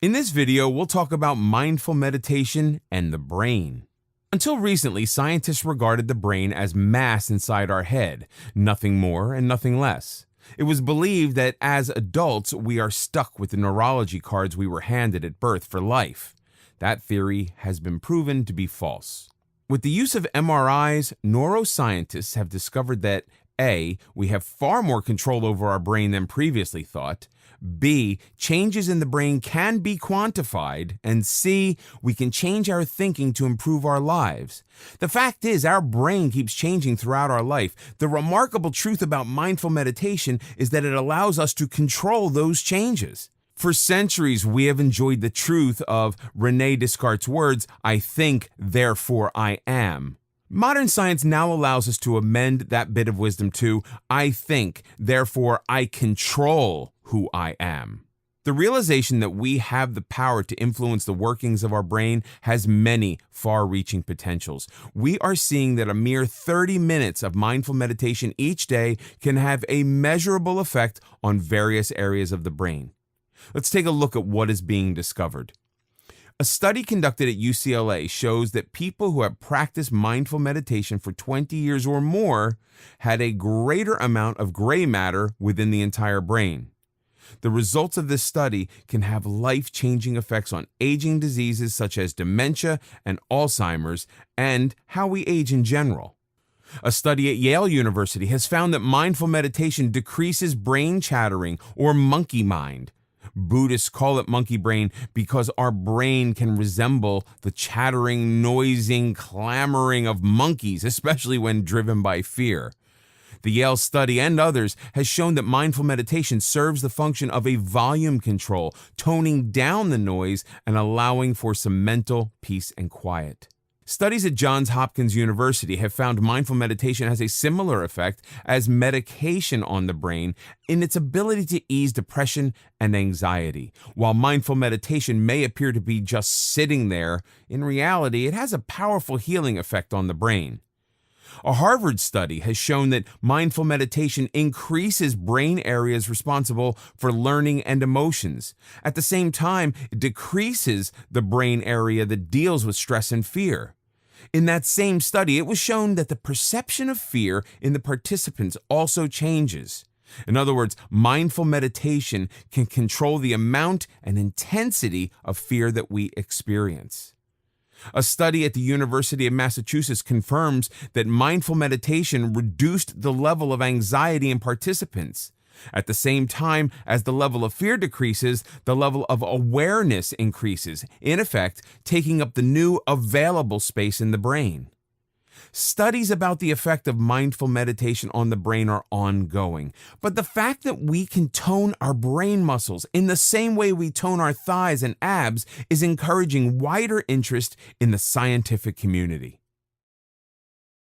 In this video, we'll talk about mindful meditation and the brain. Until recently, scientists regarded the brain as mass inside our head, nothing more and nothing less. It was believed that as adults, we are stuck with the neurology cards we were handed at birth for life. That theory has been proven to be false. With the use of MRIs, neuroscientists have discovered that A, we have far more control over our brain than previously thought, B, changes in the brain can be quantified, and C, we can change our thinking to improve our lives. The fact is, our brain keeps changing throughout our life. The remarkable truth about mindful meditation is that it allows us to control those changes. For centuries, we have enjoyed the truth of René Descartes' words, "I think, therefore I am." Modern science now allows us to amend that bit of wisdom to, "I think, therefore I control who I am." The realization that we have the power to influence the workings of our brain has many far-reaching potentials. We are seeing that a mere 30 minutes of mindful meditation each day can have a measurable effect on various areas of the brain. Let's take a look at what is being discovered. A study conducted at UCLA shows that people who have practiced mindful meditation for 20 years or more had a greater amount of gray matter within the entire brain. The results of this study can have life-changing effects on aging diseases such as dementia and Alzheimer's, and how we age in general. A study at Yale University has found that mindful meditation decreases brain chattering or monkey mind. Buddhists call it monkey brain because our brain can resemble the chattering, noising, clamoring of monkeys, especially when driven by fear. The Yale study and others has shown that mindful meditation serves the function of a volume control, toning down the noise and allowing for some mental peace and quiet. Studies at Johns Hopkins University have found mindful meditation has a similar effect as medication on the brain in its ability to ease depression and anxiety. While mindful meditation may appear to be just sitting there, in reality, it has a powerful healing effect on the brain. A Harvard study has shown that mindful meditation increases brain areas responsible for learning and emotions. At the same time, it decreases the brain area that deals with stress and fear. In that same study, it was shown that the perception of fear in the participants also changes. In other words, mindful meditation can control the amount and intensity of fear that we experience. A study at the University of Massachusetts confirms that mindful meditation reduced the level of anxiety in participants. At the same time as the level of fear decreases, the level of awareness increases, in effect, taking up the new available space in the brain. Studies about the effect of mindful meditation on the brain are ongoing, but the fact that we can tone our brain muscles in the same way we tone our thighs and abs is encouraging wider interest in the scientific community.